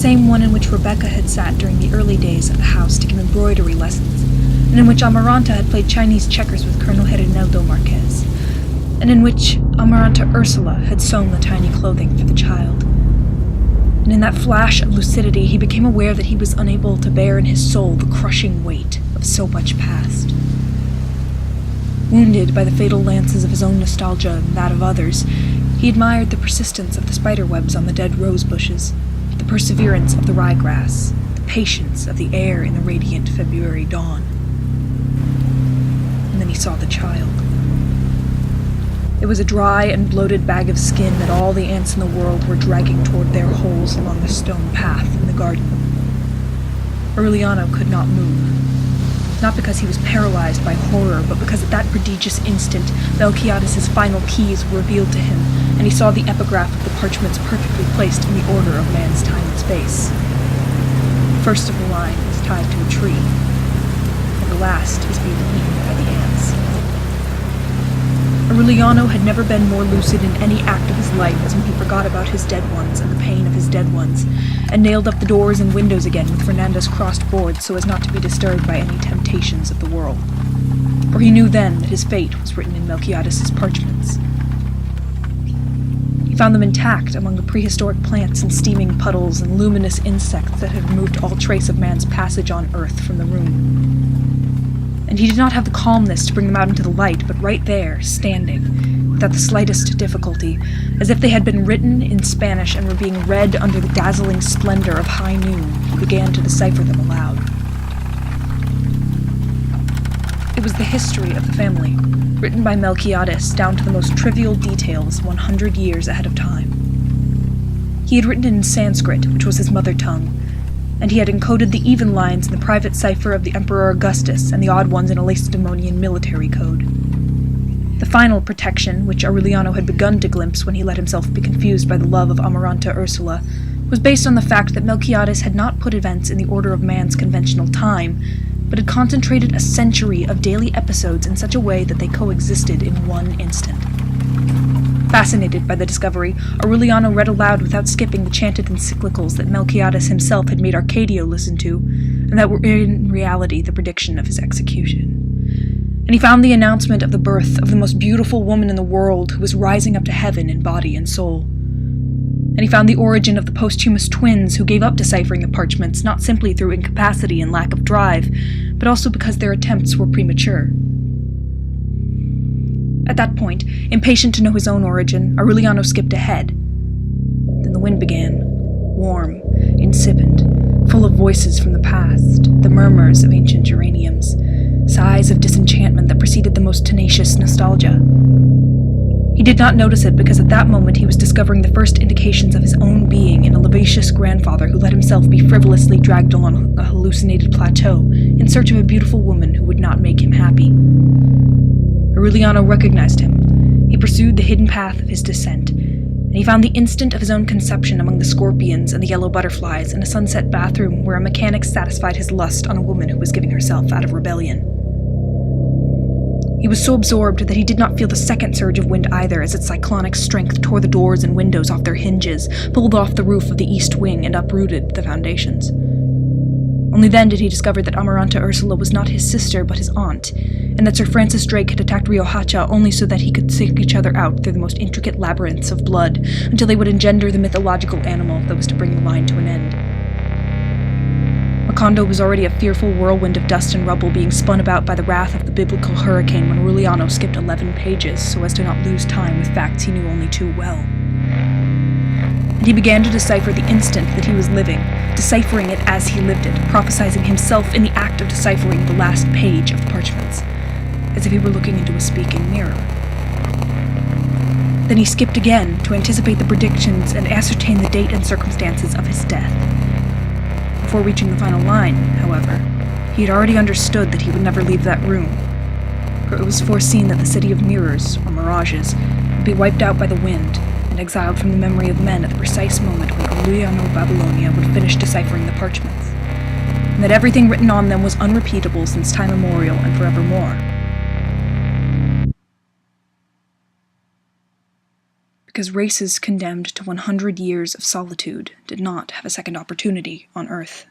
same one in which Rebecca had sat during the early days at the house taking embroidery lessons, and in which Amaranta had played Chinese checkers with Colonel Herineldo Marquez, and in which Amaranta Ursula had sewn the tiny clothing for the child. And in that flash of lucidity, he became aware that he was unable to bear in his soul the crushing weight of so much past. Wounded by the fatal lances of his own nostalgia and that of others, he admired the persistence of the spiderwebs on the dead rose bushes, the perseverance of the ryegrass, the patience of the air in the radiant February dawn. And then he saw the child. It was a dry and bloated bag of skin that all the ants in the world were dragging toward their holes along the stone path in the garden. Aureliano could not move. Not because he was paralyzed by horror, but because at that prodigious instant, Melquiades's final keys were revealed to him, and he saw the epigraph of the parchments perfectly placed in the order of man's time and space. The first of the line is tied to a tree, and the last is being eaten by the ants. Aureliano had never been more lucid in any act of his life as when he forgot about his dead ones and the pain of his dead ones, and nailed up the doors and windows again with Fernanda's crossed boards so as not to be disturbed by any temptations of the world. For he knew then that his fate was written in Melquiades's parchments. He found them intact among the prehistoric plants and steaming puddles and luminous insects that had removed all trace of man's passage on earth from the room. And he did not have the calmness to bring them out into the light, but right there, standing, without the slightest difficulty, as if they had been written in Spanish and were being read under the dazzling splendor of high noon, he began to decipher them aloud. It was the history of the family, written by Melquiades down to the most trivial details 100 years ahead of time. He had written it in Sanskrit, which was his mother tongue, and he had encoded the even lines in the private cipher of the Emperor Augustus and the odd ones in a Lacedaemonian military code. The final protection, which Aureliano had begun to glimpse when he let himself be confused by the love of Amaranta Ursula, was based on the fact that Melquiades had not put events in the order of man's conventional time, but had concentrated a century of daily episodes in such a way that they coexisted in one instant. Fascinated by the discovery, Aureliano read aloud without skipping the chanted encyclicals that Melquiades himself had made Arcadio listen to, and that were in reality the prediction of his execution. And he found the announcement of the birth of the most beautiful woman in the world who was rising up to heaven in body and soul. And he found the origin of the posthumous twins who gave up deciphering the parchments not simply through incapacity and lack of drive, but also because their attempts were premature. At that point, impatient to know his own origin, Aureliano skipped ahead. Then the wind began, warm, insipid, full of voices from the past, the murmurs of ancient geraniums, sighs of disenchantment that preceded the most tenacious nostalgia. He did not notice it because at that moment he was discovering the first indications of his own being in a lascivious grandfather who let himself be frivolously dragged along a hallucinated plateau in search of a beautiful woman who would not make him happy. Aureliano recognized him. He pursued the hidden path of his descent, and he found the instant of his own conception among the scorpions and the yellow butterflies in a sunset bathroom where a mechanic satisfied his lust on a woman who was giving herself out of rebellion. He was so absorbed that he did not feel the second surge of wind either as its cyclonic strength tore the doors and windows off their hinges, pulled off the roof of the east wing, and uprooted the foundations. Only then did he discover that Amaranta Ursula was not his sister but his aunt, and that Sir Francis Drake had attacked Riohacha only so that he could seek each other out through the most intricate labyrinths of blood until they would engender the mythological animal that was to bring the line to an end. Macondo was already a fearful whirlwind of dust and rubble being spun about by the wrath of the biblical hurricane when Aureliano skipped 11 pages so as to not lose time with facts he knew only too well. And he began to decipher the instant that he was living, deciphering it as he lived it, prophesizing himself in the act of deciphering the last page of the parchments, as if he were looking into a speaking mirror. Then he skipped again to anticipate the predictions and ascertain the date and circumstances of his death. Before reaching the final line, however, he had already understood that he would never leave that room, for it was foreseen that the city of mirrors, or mirages, would be wiped out by the wind and exiled from the memory of men at the precise moment when Aureliano Babylonia would finish deciphering the parchments, and that everything written on them was unrepeatable since time immemorial and forevermore. because races condemned to 100 years of solitude did not have a second opportunity on Earth.